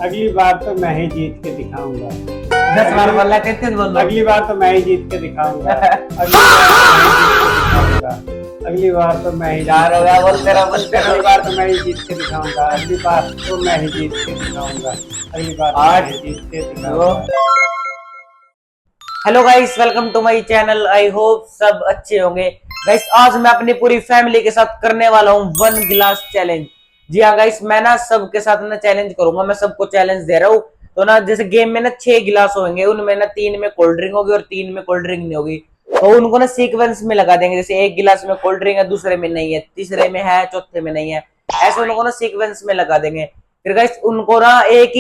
अगली बार तो मैं ही जीत के दिखाऊंगा। 10 बार बोला, 33 बोलो। अगली बार तो मैं ही जीत के दिखाऊंगा। अगली बार तो मैं ही जीत के दिखाऊंगा। यार हो गया, बोलते रहो। अगली बार तो मैं ही जीत के दिखाऊंगा। अगली बार तो मैं ही जीत के दिखाऊंगा। अगली बार तो मैं ही जीत के दिखाऊंगा। Hello guys, welcome to my channel. I hope सब अच्छे होंगे। गाइस आज मैं अपनी पूरी फैमिली के साथ करने वाला हूँ 1 गिलास चैलेंज। जी हाँ गाइस, मैं ना सबके साथ ना चैलेंज करूंगा। मैं सबको चैलेंज दे रहा हूँ। तो ना जैसे गेम में ना 6 गिलास होंगे, उनमें ना 3 में कोल्ड ड्रिंक होगी और 3 में कोल्ड ड्रिंक नहीं होगी। तो उनको ना सीक्वेंस में लगा देंगे। जैसे एक गिलास में कोल्ड ड्रिंक है, दूसरे में नहीं है, तीसरे में है, चौथे में नहीं है। ऐसे उनको ना सीक्वेंस में लगा देंगे। फिर गाइस उनको ना एक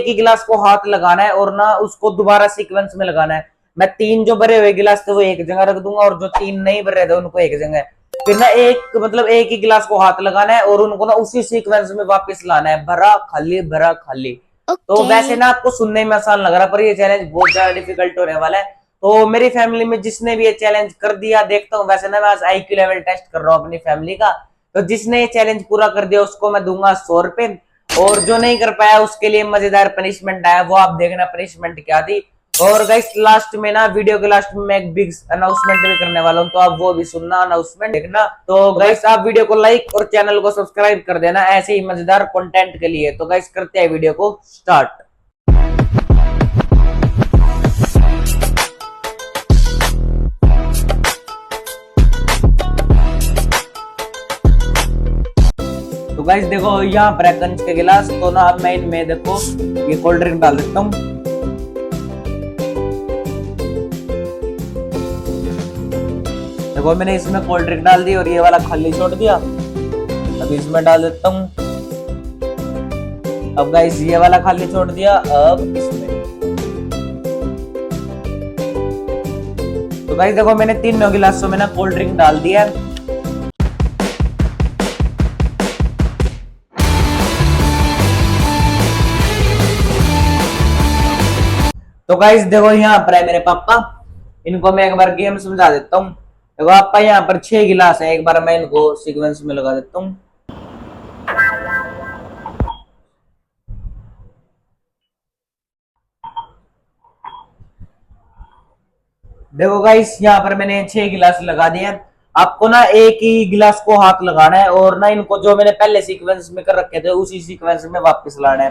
ही गिलास को हाथ लगाना है और ना उसको दोबारा सीक्वेंस में लगाना है। मैं 3 जो भरे हुए गिलास थे वो एक जगह रख दूंगा और जो 3 नहीं भरे थे उनको एक जगह। फिर ना एक ही गिलास को हाथ लगाना है और उनको ना उसी सीक्वेंस में वापस लाना है, भरा खाली भरा खाली। तो वैसे ना आपको सुनने में आसान लग रहा है, पर ये चैलेंज बहुत ज्यादा डिफिकल्ट होने वाला है। तो मेरी फैमिली में जिसने भी ये चैलेंज कर दिया, देखता हूँ। वैसे ना मैं आज IQ लेवल टेस्ट कर रहा हूँ अपनी फैमिली का। तो जिसने ये चैलेंज पूरा कर दिया उसको मैं दूंगा 100 रुपए, और जो नहीं कर पाया उसके लिए मजेदार पनिशमेंट आया, वो आप देखना पनिशमेंट क्या थी। और गाइस लास्ट में ना, वीडियो के लास्ट में मैं एक बिग अनाउंसमेंट भी करने वाला हूँ, तो आप वो भी सुनना, अनाउंसमेंट देखना। तो गाइस आप वीडियो को लाइक और चैनल को सब्सक्राइब कर देना ऐसे ही मजेदार कंटेंट के लिए। तो गाइस करते हैं वीडियो को स्टार्ट। तो गाइस देखो यहाँ पर है कंच के गिलास। तो ना अब मैं इनमें देखो ये कोल्ड ड्रिंक डाल देता हूँ। देखो मैंने इसमें कोल्ड ड्रिंक डाल दी और ये वाला खाली छोड़ दिया। अब इसमें डाल देता हूँ। अब गाइस ये वाला खाली छोड़ दिया, अब इसमें। तो गाइस देखो मैंने 3 गिलासों में ना कोल्ड ड्रिंक डाल दिया। तो गाइस देखो यहाँ पर है मेरे पापा। इनको मैं एक बार गेम समझा देता हूँ। देखो पापा यहाँ पर 6 गिलास है, एक बार मैं इनको सीक्वेंस में लगा देता हूँ। देखो गाइस यहाँ पर मैंने 6 गिलास लगा दिए। आपको ना एक ही गिलास को हाथ लगाना है और ना इनको जो मैंने पहले सीक्वेंस में कर रखे थे उसी सीक्वेंस में वापस लाना है।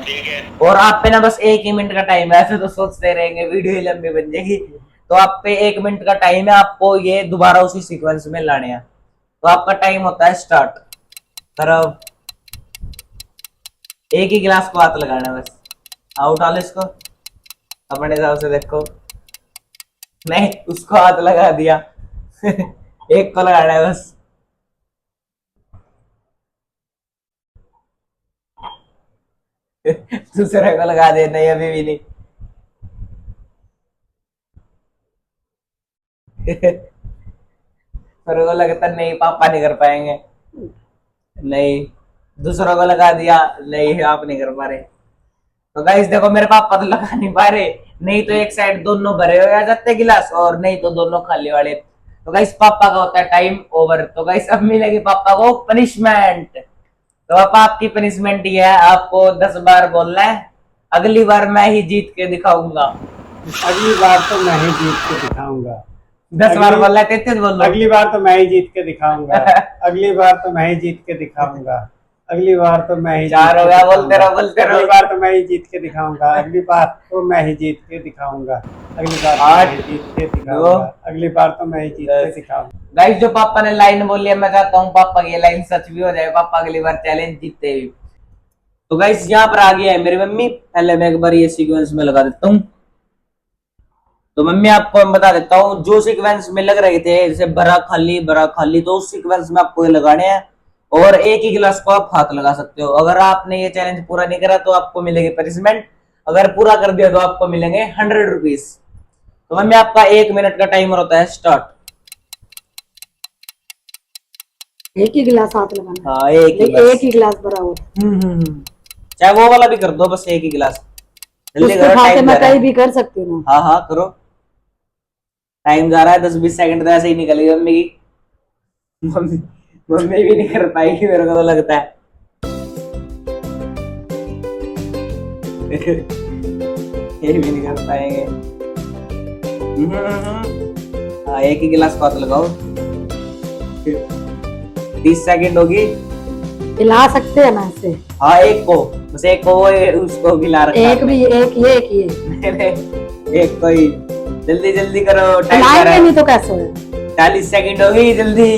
और आप पे ना बस 1 ही मिनट का टाइम है। ऐसे तो सोचते रहेंगे वीडियो ही लंबी बन जाएगी। तो आप पे 1 मिनट का टाइम है, आपको ये दोबारा उसी सीक्वेंस में लाने हैं। तो आपका टाइम होता है स्टार्ट। तरफ एक ही गिलास को हाथ लगाना है बस। आओ उठा लो इसको अपने हिसाब से। देखो नहीं, उसको हाथ लगा दिया। एक को लगाना है बस। दूसरे को लगा दे। नहीं अभी भी नहीं। पर को लगता नहीं पापा नहीं कर पाएंगे। नहीं, दूसरों को लगा दिया। नहीं आप नहीं कर पा रहे। तो गाइस देखो मेरे पापा तो लगा नहीं पा रहे। नहीं तो एक साइड दोनों भरे हुए आ जाते गिलास और नहीं तो दोनों खाली वाले। तो गाइस पापा का होता है टाइम ओवर। तो गाइस अब मिलेगी पापा को पनिशमेंट। तो पापा आपकी पनिशमेंट ये है, आपको 10 बार बोलना है अगली बार मैं ही जीत के दिखाऊंगा। अगली बार तो मैं ही जीत के दिखाऊंगा। 10 बार बोलना है, 33 बोलो। अगली बार तो मैं ही जीत के दिखाऊंगा। अगली बार तो मैं ही जीत के दिखाऊंगा। अगली बार तो मैं ही 4 हो गया, बोलते रहो बोलते रहो। अगली बार तो मैं ही जीत के दिखाऊंगा। अगली बार तो मैं ही जीत के दिखाऊंगा। अगली बार तो मैं ही जीत के दिखाऊंगा। अगली बार तो मैं ही जीत के दिखाऊंगा। गाइस जो पापा ने लाइन बोली है, मैं चाहता हूँ पापा की लाइन सच भी हो जाए, पापा अगली बार चैलेंज जीतते भी। तो गाइस यहाँ पर आ गया है मेरी मम्मी। पहले मैं एक बार ये सीक्वेंस में लगा देता हूँ। तो मम्मी आपको मैं बता देता हूँ, जो सीक्वेंस में लग रहे थे जैसे भरा खाली, तो उस सीक्वेंस में आपको ये लगाने हैं और एक ही गिलास को आप हाथ लगा सकते हो। अगर आपने ये चैलेंज पूरा नहीं करा तो आपको मिलेगी पनिशमेंट। अगर पूरा कर दिया तो आपको मिलेंगे 100 रुपीज। तो मम्मी आपका 1 मिनट का टाइमर होता है स्टार्ट। एक ही गिलास हाथ लगाना। हाँ एक ही गिलास भरा हो। चाहे वो वाला भी कर दो, बस एक ही गिलास। जल्दी करो, टाइम मैं कहीं भी कर सकती हूँ। हाँ हाँ करो, टाइम जा रहा है। 10-20 सेकंड तो ऐसे ही निकलेगी मम्मी की। मम्मी भी नहीं कर पाएगी मेरे को तो लगता है। ये भी नहीं कर पाएंगे। हाँ, एक ही गिलास को हाथ लगाओ। 30 सेकंड होगी। हिला सकते हैं ना ऐसे? हाँ, एक को, बस एक को, उसको गिला रखा। एक भी, एक ये एक को ही। जल्दी जल्दी करो, टाइम हिलाएंगे नहीं तो कैसे? 40 सेकंड होगी, जल्दी।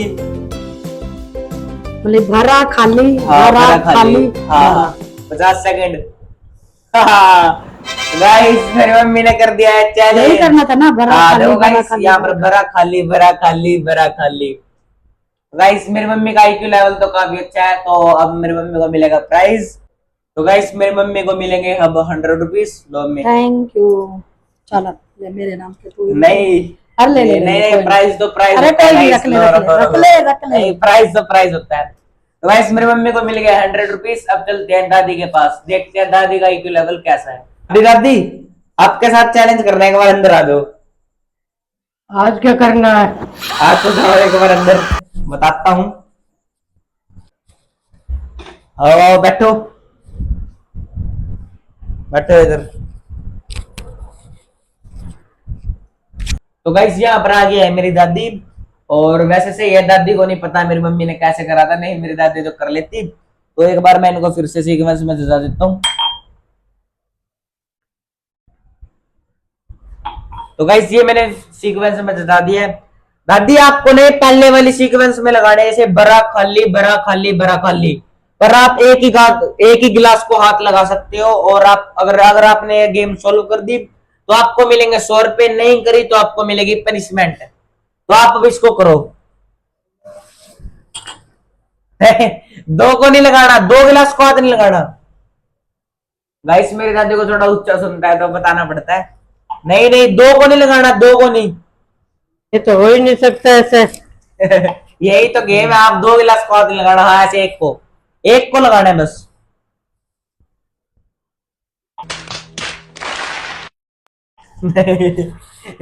बोले भरा खाली, हाँ, भरा खाली। हाँ, 50 सेकंड। गाइस, मेरी मम्मी ने कर दिया है यही चैलेंज। करना था ना, भरा हाँ, खाली, देखो भरा गाइस, खाली। यहाँ पर भरा खाली, भरा खाली, भरा खाली। गाइस, मेरी मम्मी का IQ लेवल तो काफी अच्छा है, तो अब मेरी मम्मी को मिलेगा प्राइज। तो गाइस, मेरी मम्मी को मिलेंगे अब 100 rupees. Low mummy. Thank you. चलो ले मेरे नाम से तू। नहीं, अरे ले ले नहीं, प्राइज तो प्राइज। अरे कोई नहीं, रख ले रख ले रख ले। नहीं, प्राइज तो प्राइज होता है। तो गाइस, मेरी मम्मी को मिल गया 100 रुपीज। अब चलते हैं दादी के पास, देखते हैं दादी का IQ लेवल कैसा है। दादी, आपके साथ चैलेंज करने के बाद अंदर आ जाओ। आज क्या करना है? आज तो जाओ एक बार अंदर, बताता हूँ। आओ, बैठो बैठो इधर। तो गाइस, यहाँ पर आ गया है मेरी दादी। और वैसे से ये दादी को नहीं पता मेरी मम्मी ने कैसे करा था, नहीं मेरी दादी तो कर लेती। तो एक बार मैं इनको फिर से सीक्वेंस में बता देता हूँ। तो गाइस, ये मैंने सीक्वेंस में बता दिया है। दादी, आपको नहीं पहले वाली सीक्वेंस में लगाने, ऐसे बड़ा खाली, बड़ा खाली, बड़ा खाली। पर आप एक ही गिलास को हाथ लगा सकते हो। और आप अगर आपने ये गेम सॉल्व कर दी तो आपको मिलेंगे 100 रुपए, नहीं करी तो आपको मिलेगी पनिशमेंट। तो आप अब इसको करो। दो को नहीं लगाना, 2 गिलास को हाथ नहीं लगाना। गाइस, मेरी दादी को थोड़ा ऊंचा सुनता है तो बताना पड़ता है। नहीं नहीं, 2 को नहीं लगाना, 2 को नहीं। ये तो हो ही नहीं सकता ऐसे। यही तो गेम है, आप 2 गिलास को हाथ नहीं लगाना। हाँ, ऐसे एक को लगाना है बस।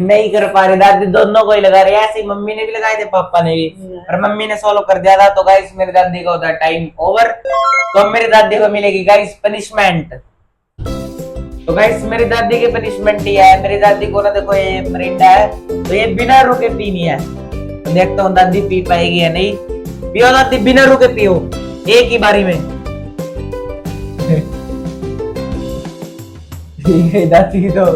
नहीं कर पा रही दादी, दोनों को ही लगा रही है। ऐसे मम्मी ने भी लगाए थे, पापा ने भी, पर मम्मी ने सॉल्व कर दिया था। तो गाइस, मेरी दादी का होता है टाइम ओवर। तो मेरी दादी को मिलेगी गाइस पनिशमेंट। तो गाइस, मेरी दादी की पनिशमेंट ये है। मेरी दादी को ना, देखो ये मरिंडा है, तो ये बिना रुके पीनी है। तो देखता हूँ दादी पी पाएगी या नहीं। पियो दादी, बिना रुके पियो, एक ही बारी में। दादी तो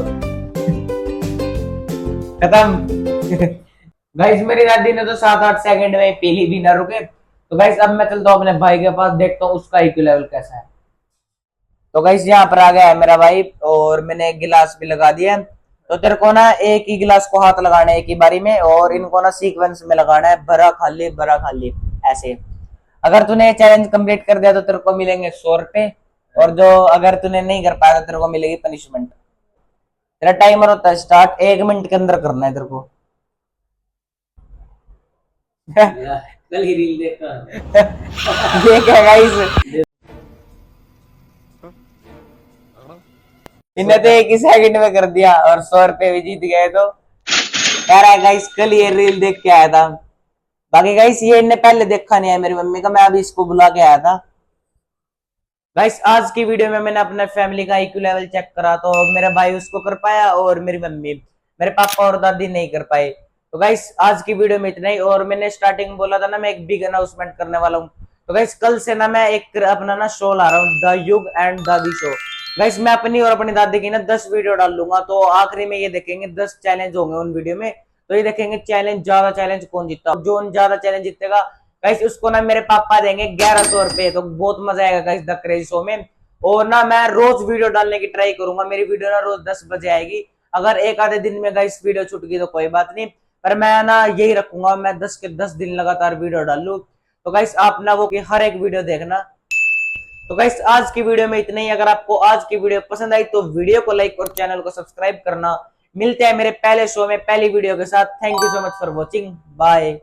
खत्म। गाइस, मेरी दादी ने तो 7-8 सेकंड में पी ली बिना रुके। तो गाइस, अब मैं चलता हूँ अपने भाई के पास, देखता हूँ उसका IQ लेवल कैसा है। तो गाइस, यहाँ पर आ गया है मेरा भाई, और मैंने एक गिलास भी लगा दिया। तो तेरे को ना एक ही गिलास को हाथ लगाना है एक ही बारी में, और इनको ना सीक्वेंस में लगाना है, भरा खाली, भरा खाली, ऐसे। अगर तूने चैलेंज कंप्लीट कर दिया तो तेरे को मिलेंगे 100 रुपए, और जो अगर तूने नहीं कर पाया तो तेरे को मिलेगी पनिशमेंट। तेरा टाइमर होता है स्टार्ट, 1 मिनट के अंदर करना है तेरे को। कल ही रील देखा। ये क्या गाइस, इन्हें तो एक ही सेकंड में कर दिया और 100 रुपए भी जीत गए। तो कह रहा है गाइस, कल ये रील देख के आया था। बाकी गाइस, ये इन्हें पहले देखा नहीं है मेरी मम्मी का, मैं अभी इसको बुला के आया था। गाइस, आज की वीडियो में मैंने अपने फैमिली का IQ लेवल चेक करा, तो मेरा भाई उसको कर पाया और मेरी मम्मी, मेरे पापा और दादी नहीं कर पाए। तो गाइस, आज की वीडियो में इतना ही। और मैंने स्टार्टिंग में बोला था ना, मैं एक बिग अनाउंसमेंट करने वाला हूँ। तो गाइस, कल से ना मैं एक अपना ना शो ला रहा हूँ, द युग एंड दादी शो। गाइस, मैं अपनी और अपनी दादी की ना 10 वीडियो डाल लूंगा। तो आखिरी में ये देखेंगे 10 चैलेंज होंगे उन वीडियो में। तो ये देखेंगे ज्यादा चैलेंज कौन जीतता, जो ज्यादा चैलेंज जीतेगा गाइस उसको ना मेरे पापा देंगे 1100 रुपए। तो बहुत मजा आएगा गाइस द क्रेजी शो में। और ना मैं रोज वीडियो डालने की ट्राई करूंगा, मेरी वीडियो ना रोज 10 बजे आएगी। अगर एक आधे दिन में गाइस वीडियो छूट गई तो कोई बात नहीं, पर मैं ना यही रखूंगा, मैं 10 के 10 दिन लगातार वीडियो डालू। तो गाइस, आप ना वो कि हर एक वीडियो देखना। तो गाइस, आज की वीडियो में इतना ही। अगर आपको आज की वीडियो पसंद आई तो वीडियो को लाइक और चैनल को सब्सक्राइब करना। मिलते हैं मेरे पहले शो में पहली वीडियो के साथ। Thank you so much for watching, bye.